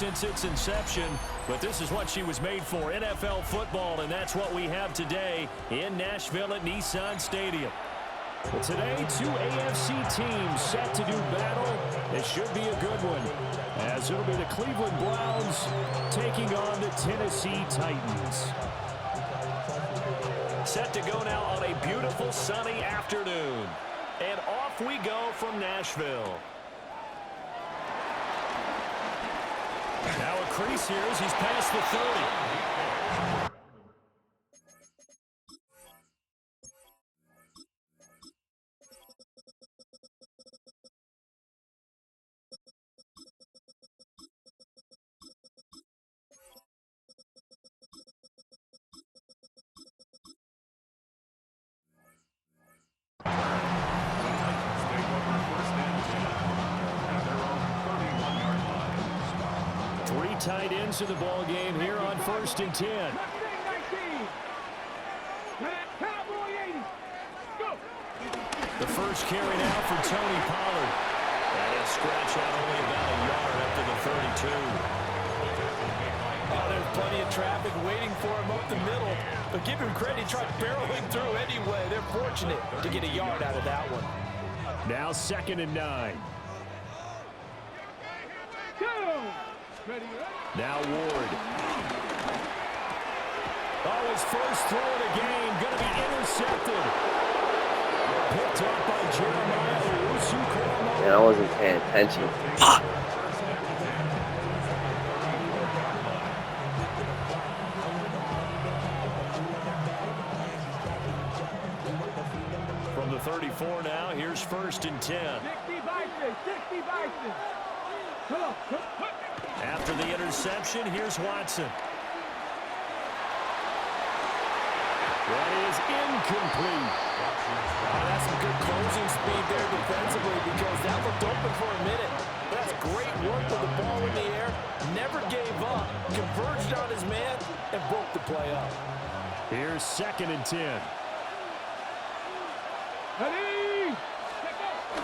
since its inception, but this is what she was made for, NFL football, and that's what we have today in Nashville at Nissan Stadium. Well, today, two AFC teams set to do battle. It should be a good one, as it'll be the Cleveland Browns taking on the Tennessee Titans. Set to go now on a beautiful sunny afternoon. And off we go from Nashville. Now a crease here as he's past the 30. Tight ends to the ball game here on 1st and 10. The first carry now for Tony Pollard. And he'll scratch out only about a yard after the 32. Oh, there's plenty of traffic waiting for him up the middle. But give him credit, he tried barreling through anyway. They're fortunate to get a yard out of that one. Now 2nd and 9. Now Ward. Oh, his first throw of the game going to be intercepted. Picked up by Jeremiah Owusu-Koramoah. Yeah, I wasn't paying attention. From the 34 now, here's 1st and 10. 60 Bison. After the interception, here's Watson. That is incomplete. That's some good closing speed there defensively because that looked open for a minute. That's great work with the ball in the air. Never gave up. Converged on his man and broke the play up. Here's 2nd and 10.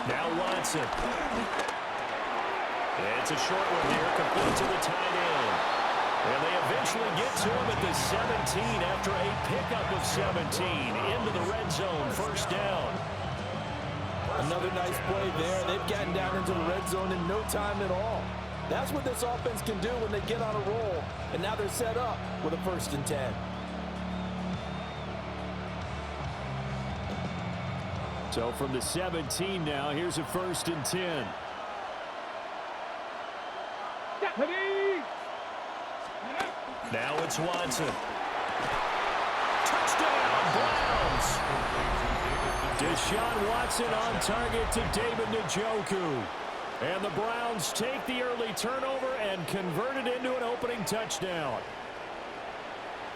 Now Watson. It's a short one here, complete to the tight end. And they eventually get to him at the 17 after a pickup of 17 into the red zone, 1st down. Another nice play there. They've gotten down into the red zone in no time at all. That's what this offense can do when they get on a roll. And now they're set up with a 1st and 10. So from the 17 now, here's a 1st and 10. Now it's Watson. Touchdown, Browns! Deshaun Watson on target to David Njoku. And the Browns take the early turnover and convert it into an opening touchdown.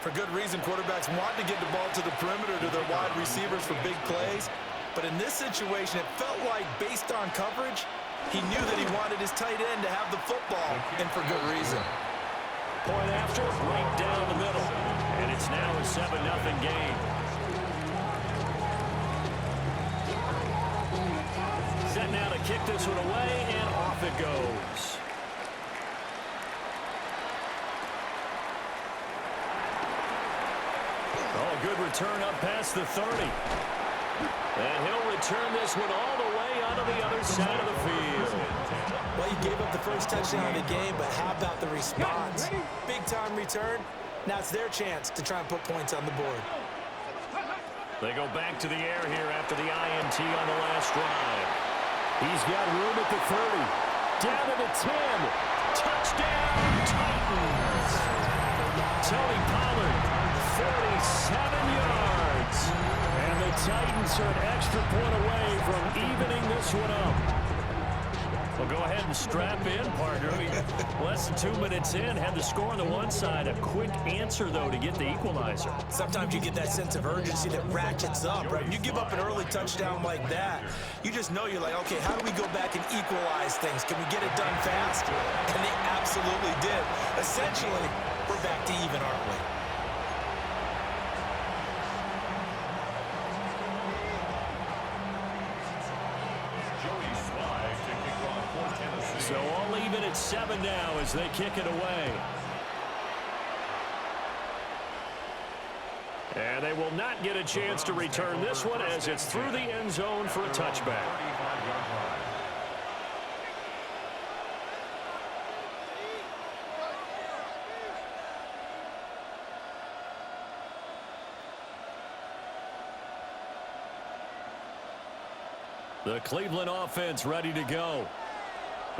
For good reason, quarterbacks want to get the ball to the perimeter to their wide receivers for big plays. But in this situation, it felt like, based on coverage, he knew that he wanted his tight end to have the football, and for good reason. Point after, right down the middle. And it's now a 7-0 game. Set now to kick this one away, and off it goes. Oh, good return up past the 30. And he'll return this one all the way onto the other side of the field. Well, he gave up the first touchdown of the game, but how about the response? Big-time return. Now it's their chance to try and put points on the board. They go back to the air here after the INT on the last drive. He's got room at the 30. Down to the 10. Touchdown, Titans. Tony Pollard, 47 yards. And the Titans are an extra point away from evening this one up. Well, go ahead and strap in, partner. Less than 2 minutes in, had the score on the one side. A quick answer, though, to get the equalizer. Sometimes you get that sense of urgency that ratchets up, right? When you give up an early touchdown like that, you just know you're like, okay, how do we go back and equalize things? Can we get it done fast? And they absolutely did. Essentially, we're back to even, aren't we? So all even at 7 7 now as they kick it away. And they will not get a chance to return this one as it's through the end zone for a touchback. The Cleveland offense ready to go.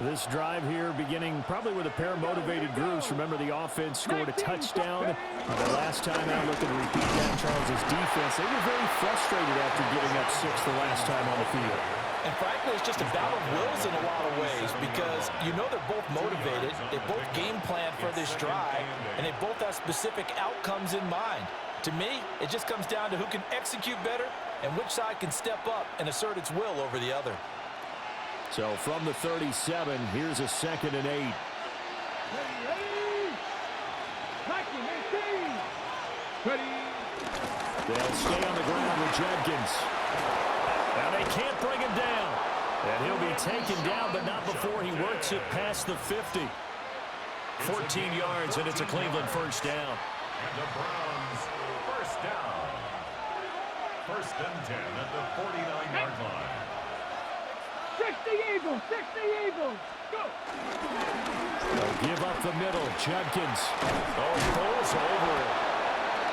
This drive here beginning probably with a pair of motivated groups. Remember, the offense scored a touchdown. The last time out, looking to repeat that, Charles' defense, they were very frustrated after giving up 6 the last time on the field. And frankly, it's just a battle of wills in a lot of ways because you know they're both motivated, they both game plan for this drive, and they both have specific outcomes in mind. To me, it just comes down to who can execute better and which side can step up and assert its will over the other. So from the 37, here's a 2nd and 8. They'll stay on the ground with Judkins. Now they can't bring him down. And he'll be taken down, but not before he works it past the 50. 14 yards, and it's a Cleveland first down. And the Browns first down. 1st and 10 at the 49-yard line. 60 Eagles, 60 Eagles, go! They'll give up the middle. Judkins. Pulls over it.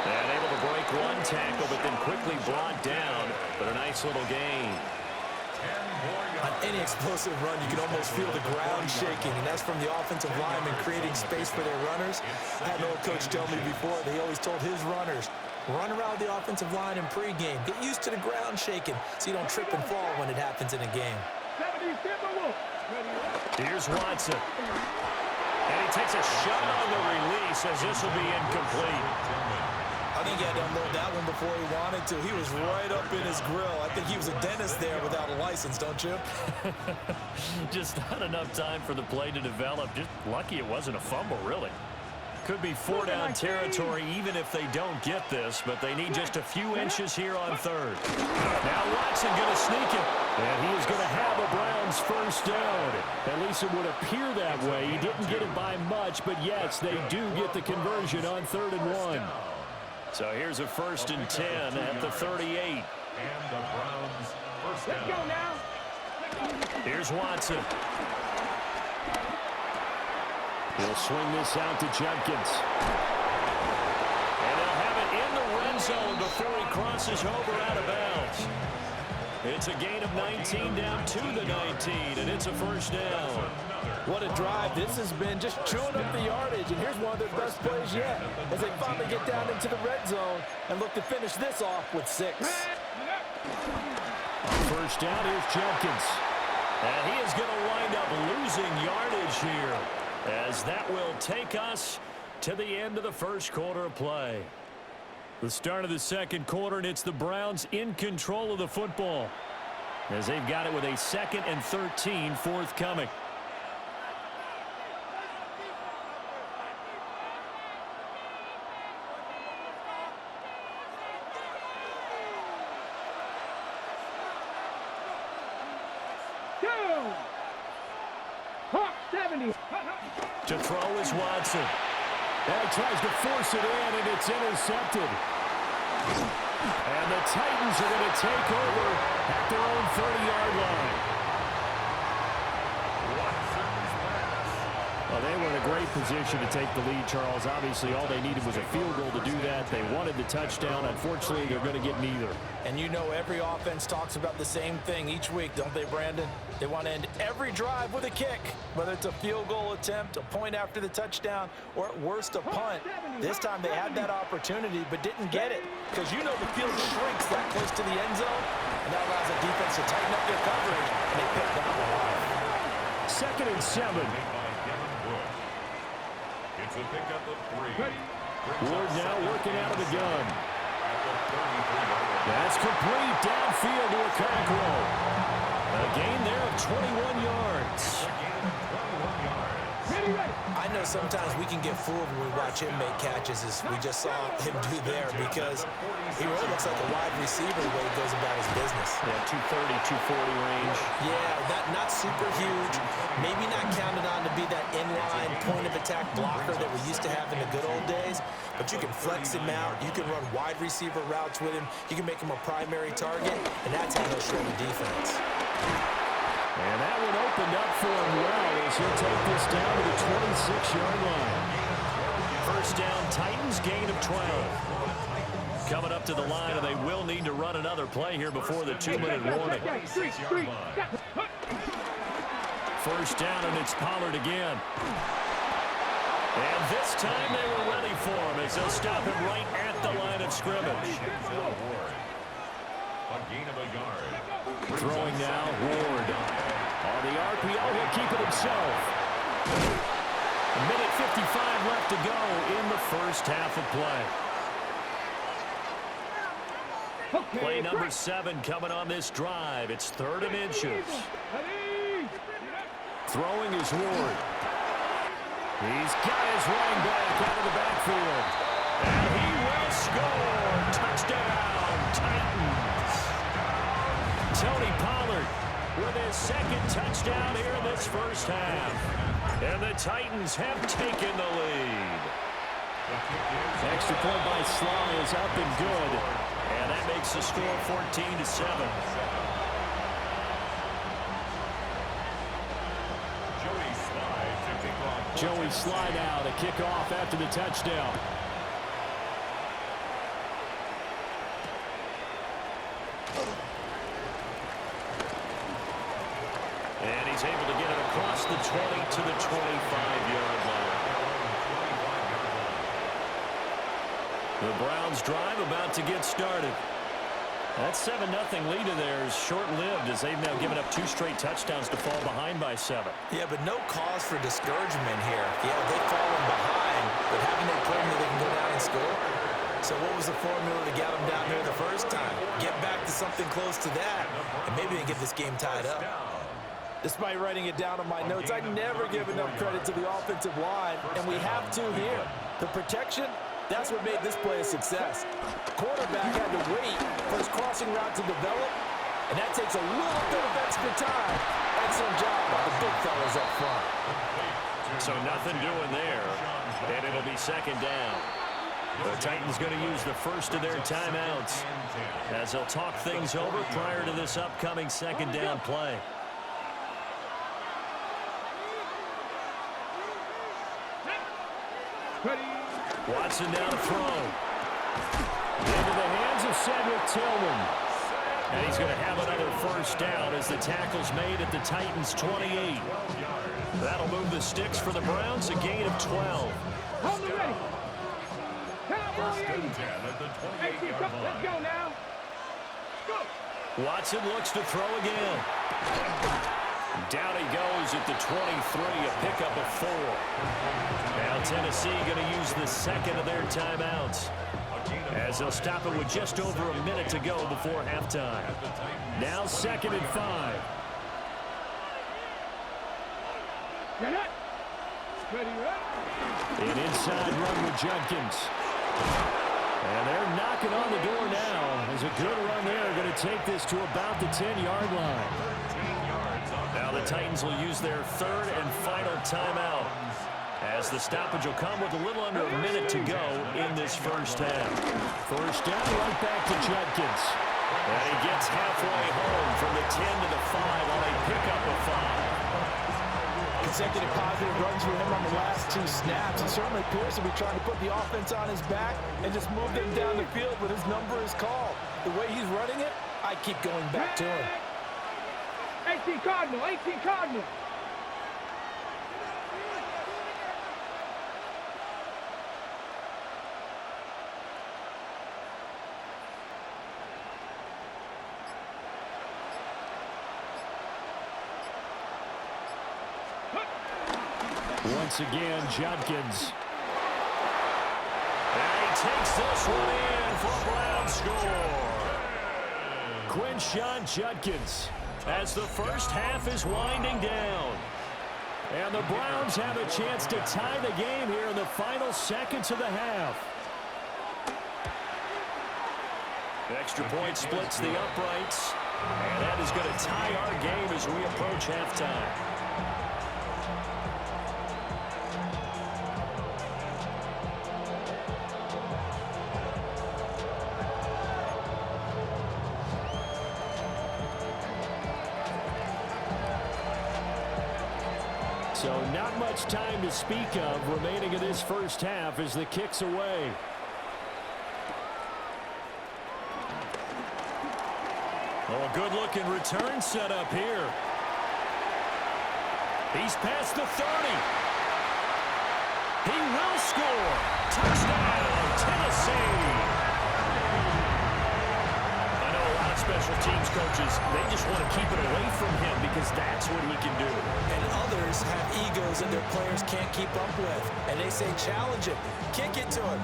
And able to break one tackle, but then quickly brought down. But a nice little gain. On any explosive run, you can almost feel the ground shaking, and that's from the offensive linemen creating space for their runners. I had an old coach tell me before, they always told his runners, run around the offensive line in pregame. Get used to the ground shaking so you don't trip and fall when it happens in a game. Here's Watson. And he takes a shot on the release as this will be incomplete. I think he had to unload that one before he wanted to. He was right up in his grill. I think he was a dentist there without a license, don't you? Just not enough time for the play to develop. Just lucky it wasn't a fumble, really. Could be 4-down territory even if they don't get this, but they need just a few inches here on 3rd. Now Watson going to sneak it, and he is going to have a Browns first down. At least it would appear that way. He didn't get it by much, but yes, they do get the conversion on 3rd and 1. So here's a 1st and 10 at the 38. And the Browns first down. Let's go now. Here's Watson. He'll swing this out to Judkins. And they'll have it in the red zone before he crosses over out of bounds. It's a gain of 19 down to the 19, and it's a first down. What a drive this has been, just chewing up the yardage. And here's one of their best plays yet as they finally get down into the red zone and look to finish this off with 6. First down, here's Judkins. And he is going to wind up losing yardage here, as that will take us to the end of the first quarter of play. The start of the second quarter, and it's the Browns in control of the football as they've got it with a 2nd and 13 forthcoming. Hawk 70. To throw is Watson. And he tries to force it in, and it's intercepted. And the Titans are going to take over at their own 30-yard line. Well, they were in a great position to take the lead, Charles. Obviously, all they needed was a field goal to do that. They wanted the touchdown. Unfortunately, they're going to get neither. And you know every offense talks about the same thing each week, don't they, Brandon? They want to end every drive with a kick, whether it's a field goal attempt, a point after the touchdown, or at worst a punt. This time they had that opportunity but didn't get it because you know the field shrinks that close to the end zone, and that allows the defense to tighten up their coverage, and they picked that one off. 2nd and 7. It's a pickup of 3. Ward now working out of the gun. That's complete downfield to Okongwu. A gain there of 21 yards. I know sometimes we can get fooled when we watch him make catches, as we just saw him do there, because he really looks like a wide receiver the way he goes about his business. Yeah, 230, 240 range. Yeah, not super huge. Maybe not counted on to be that inline point-of-attack blocker that we used to have in the good old days, but you can flex him out. You can run wide receiver routes with him. You can make him a primary target, and that's how he'll shred the defense. And that one opened up for him well as he'll take this down to the 26-yard line. First down, Titans, gain of 12. Coming up to the line, and they will need to run another play here before the 2-minute warning. First down, and it's Pollard again. And this time they were ready for him as they'll stop him right at the line of scrimmage. A gain of a yard. Throwing now, Ward. On the RPO, he'll keep it himself. A minute 55 left to go in the first half of play. Play number 7 coming on this drive. It's 3rd and inches. Throwing is Ward. He's got his running back out of the backfield. And he will score. Touchdown, Titans. Tony Pollard with his 2nd touchdown here in this first half. And the Titans have taken the lead. Extra point by Sly is up and good. And that makes the score 14-7. Joey Sly now to kick off after the touchdown. And he's able to get it across the 20 to the 25-yard line. The Browns drive about to get started. That 7-0 lead of theirs short-lived as they've now given up 2 straight touchdowns to fall behind by 7. Yeah, but no cause for discouragement here. Yeah, they've fallen behind, but haven't they proven that they can go down and score? So what was the formula to get them down there the first time? Get back to something close to that, and maybe they get this game tied up. Despite writing it down on my notes, I never give enough credit to the offensive line, and we have to here. The protection, that's what made this play a success. Quarterback had to wait for his crossing route to develop, and that takes a little bit of extra time. Excellent job by the big fellas up front. So nothing doing there, and it'll be 2nd down. The Titans going to use the first of their timeouts as they'll talk things over prior to this upcoming 2nd down play. Watson now to throw. Into the hands of Cedric Tillman. And he's going to have another first down as the tackle's made at the Titans' 28. That'll move the sticks for the Browns, a gain of 12. Hold it ready. Cowboy 80. Let's go now. Go. Watson looks to throw again. Down he goes at the 23, a pickup of 4. Now Tennessee going to use the 2nd of their timeouts as they'll stop it with just over a minute to go before halftime. Now 2nd and 5. Get it. Ready, An inside run with Judkins. And they're knocking on the door now. There's a good run there. Going to take this to about the 10-yard line. Now the Titans will use their 3rd and final timeout as the stoppage will come with a little under a minute to go in this first half. First down, right back to Judkins. And he gets halfway home from the 10 to the 5 on a pickup of 5. Consecutive positive runs for him on the last 2 snaps. It certainly appears to be trying to put the offense on his back and just move them down the field when his number is called. The way he's running it, I keep going back to him. 18 Cardinal, 18 Cardinal. Once again, Judkins. And he takes this one in for a Brown score. Quinshon Judkins as the first half is winding down. And the Browns have a chance to tie the game here in the final seconds of the half. Extra point splits the uprights. And that is going to tie our game as we approach halftime. So not much time to speak of remaining in this first half as the kick's away. Oh, a good-looking return set up here. He's past the 30. He will score. Touchdown, Tennessee. I know a lot of special teams coaches, they just want to keep it away from him because that's what he can do. And others have egos that their players can't keep up with. And they say challenge him, kick it to him.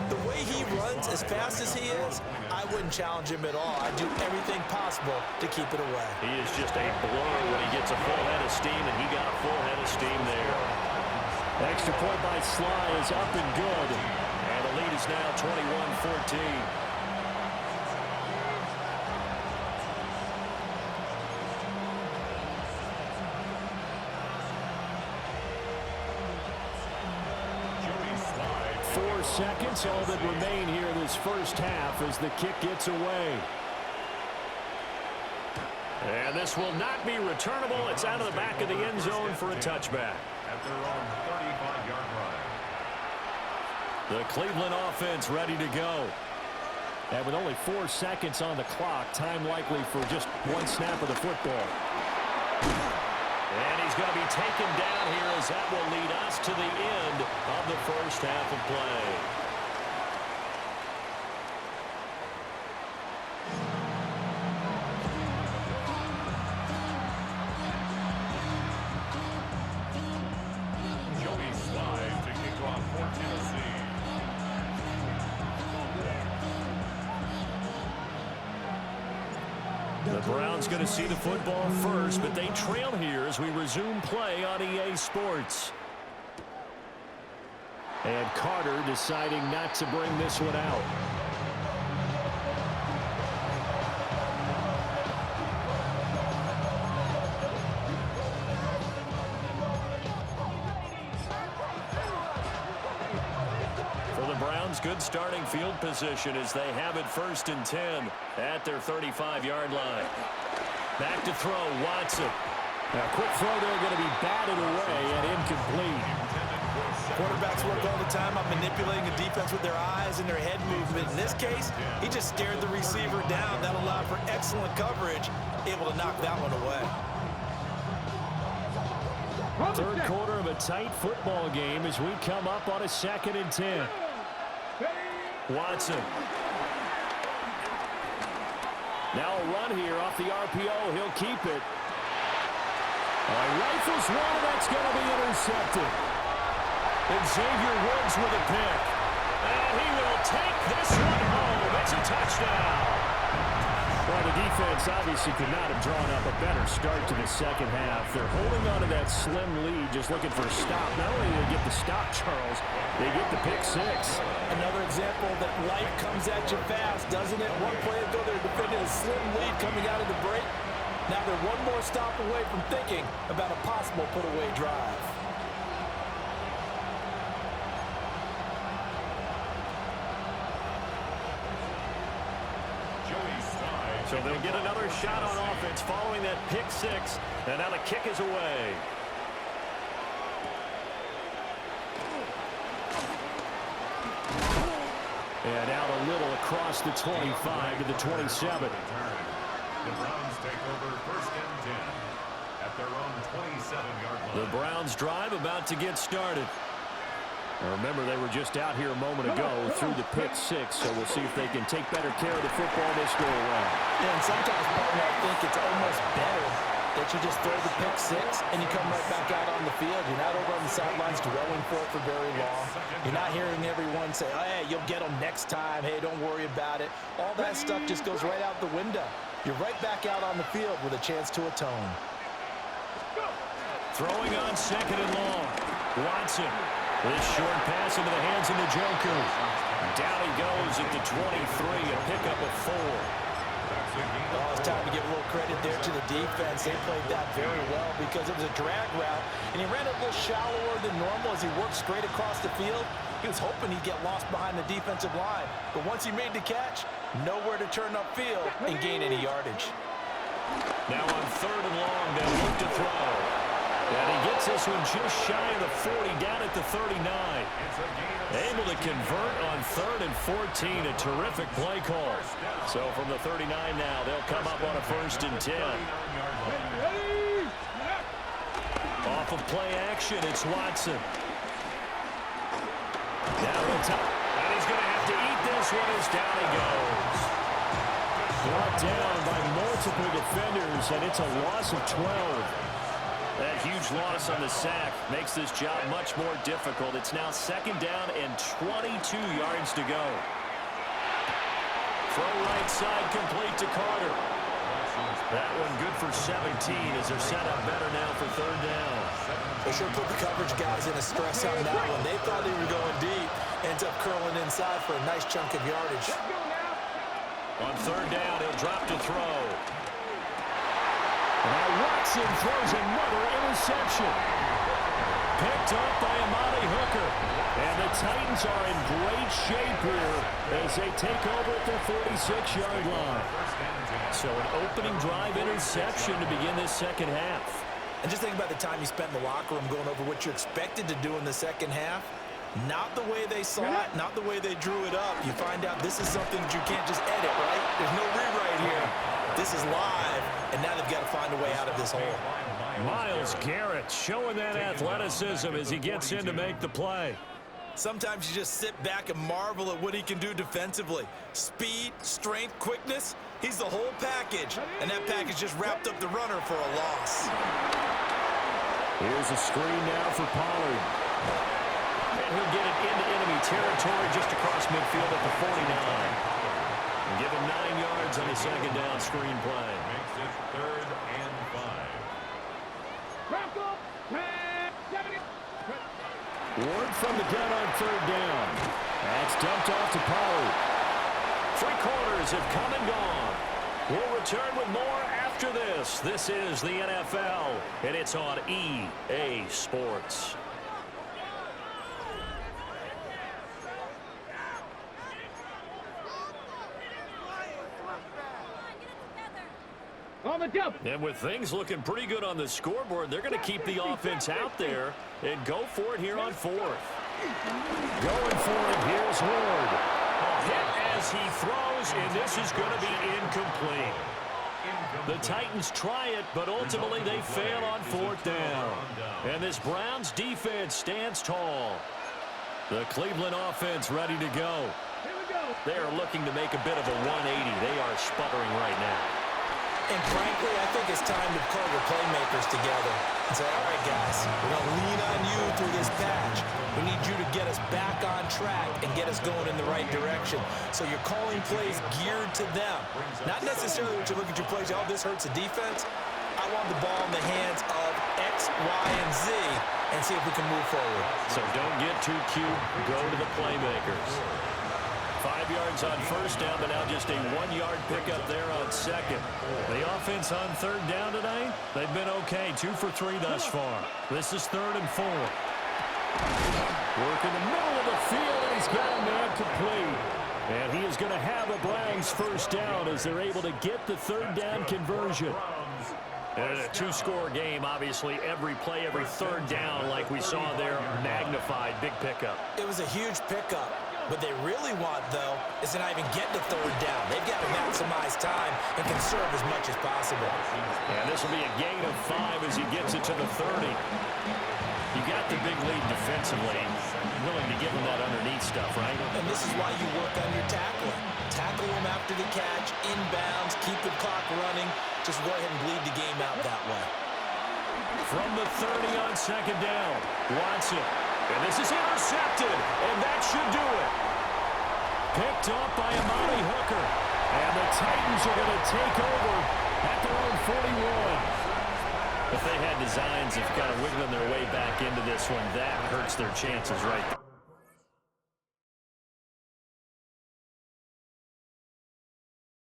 The way he runs as fast as he is, I wouldn't challenge him at all. I'd do everything possible to keep it away. He is just a blur when he gets a full head of steam, and he got a full head of steam there. Extra point by Sly is up and good. And the lead is now 21-14. Seconds, all that remain here in this first half as the kick gets away. And this will not be returnable. It's out of the back of the end zone for a touchback. At their own 35-yard line. The Cleveland offense ready to go. And with only 4 seconds on the clock, time likely for just one snap of the football. And he's going to be taken down here as that will lead us to the end of the first half of play. Joey Slide to kick off for Tennessee. The Browns going to see the football first, but they trail here as we resume play on EA Sports. And Carter deciding not to bring this one out. Good starting field position as they have it 1st and 10 at their 35-yard line. Back to throw, Watson. Now, quick throw there, going to be batted away and incomplete. Quarterbacks work all the time on manipulating the defense with their eyes and their head movement. In this case, he just stared the receiver down. That allowed for excellent coverage, able to knock that one away. Third quarter of a tight football game as we come up on a 2nd and 10. Watson. Now a run here off the RPO. He'll keep it. Rifles one, and that's going to be intercepted. And Xavier Woods with a pick. And he will take this one home. It's a touchdown. Well, the defense obviously could not have drawn up a better start to the second half. They're holding on to that slim lead, just looking for a stop. Not only do they get the stop, Charles, they get the pick 6. Another example that life comes at you fast, doesn't it? One play ago, they're defending a slim lead coming out of the break. Now they're one more stop away from thinking about a possible put-away drive. So they'll get another shot on offense following that pick 6. And now the kick is away. And out a little across the 25 to the 27. The Browns take over 1st and 10 at their own 27-yard line. The Browns drive about to get started. Now remember, they were just out here a moment ago through the pick 6, so we'll see if they can take better care of the football this go around. Yeah, and sometimes, partner, I think it's almost better that you just throw the pick 6 and you come right back out on the field. You're not over on the sidelines dwelling for it for very long. You're not hearing everyone say, oh, hey, you'll get them next time. Hey, don't worry about it. All that stuff just goes right out the window. You're right back out on the field with a chance to atone. Throwing on second and long. Watson. This short pass into the hands of the Joker. Down he goes at the 23, a pickup of 4. Oh, it's time to give a little credit there to the defense. They played that very well because it was a drag route, and he ran it a little shallower than normal as he worked straight across the field. He was hoping he'd get lost behind the defensive line, but once he made the catch, nowhere to turn upfield and gain any yardage. Now on third and long, they'll look to throw. And he gets this one just shy of the 40, down at the 39. Able to convert on third and 14, a terrific play call. So from the 39 now, they'll come up on a 1st and 10. Off of play action, it's Watson. Now the top, and he's going to have to eat this one as down he goes. Brought down by multiple defenders, and it's a loss of 12. That huge loss on the sack makes this job much more difficult. It's now 2nd down and 22 yards to go. Throw right side complete to Carter. That one good for 17 as they're set up better now for 3rd down. They sure put the coverage guys in a stress on that one. They thought they were going deep. Ends up curling inside for a nice chunk of yardage. On 3rd down, he'll drop to throw. Now Watson throws another interception. Picked up by Amani Hooker. And the Titans are in great shape here as they take over at their 46-yard line. So an opening drive interception to begin this 2nd half. And just think about the time you spent in the locker room going over what you expected to do in the 2nd half. Not the way they saw it, not the way they drew it up. You find out this is something that you can't just edit, right? There's no rewrite here. This is live, and now they've got to find a way out of this hole. Myles Garrett showing that athleticism as he gets in to make the play. Sometimes you just sit back and marvel at what he can do defensively. Speed, strength, quickness, he's the whole package, and that package just wrapped up the runner for a loss. Here's a screen now for Pollard. And he'll get it into enemy territory just across midfield at the 49. And give him 9 yards on the 2nd down screen play. Makes it 3rd and 5. Ward from the gun on 3rd down. That's dumped off to Pollard. 3 quarters have come and gone. We'll return with more after this. This is the NFL, and it's on EA Sports. On the double. And with things looking pretty good on the scoreboard, they're going to keep the offense out there and go for it here on 4th. Going for it, here's Ward. A hit as he throws, and this is going to be incomplete. The Titans try it, but ultimately they fail on 4th down. And this Browns defense stands tall. The Cleveland offense ready to go. They are looking to make a bit of a 180. They are sputtering right now. And frankly, I think it's time to call your playmakers together and say, all right, guys, we're going to lean on you through this patch. We need you to get us back on track and get us going in the right direction. So you're calling plays geared to them. Not necessarily what you look at your plays, oh, this hurts the defense. I want the ball in the hands of X, Y, and Z and see if we can move forward. So don't get too cute. Go to the playmakers. 5 yards on 1st down, but now just a 1-yard pickup there on 2nd. The offense on 3rd down today, they've been okay. 2 for 3 thus far. This is 3rd and 4. Work in the middle of the field, and he's got a man complete. And he is going to have a Browns 1st down as they're able to get the 3rd down conversion. And in a 2-score game, obviously, every play, every 3rd down, like we saw there, magnified, big pickup. It was a huge pickup. What they really want, though, is to not even get to 3rd down. They've got to maximize time and conserve as much as possible. And this will be a gain of 5 as he gets it to the 30. You got the big lead defensively. Willing to give him that underneath stuff, right? And this is why you work on your tackling. Tackle him after the catch, inbounds, keep the clock running. Just go ahead and bleed the game out that way. From the 30 on 2nd down, Watson. And this is intercepted, and that should do it. Picked up by Amani Hooker. And the Titans are going to take over at their own 41. If they had designs of kind of wiggling their way back into this one, that hurts their chances right there.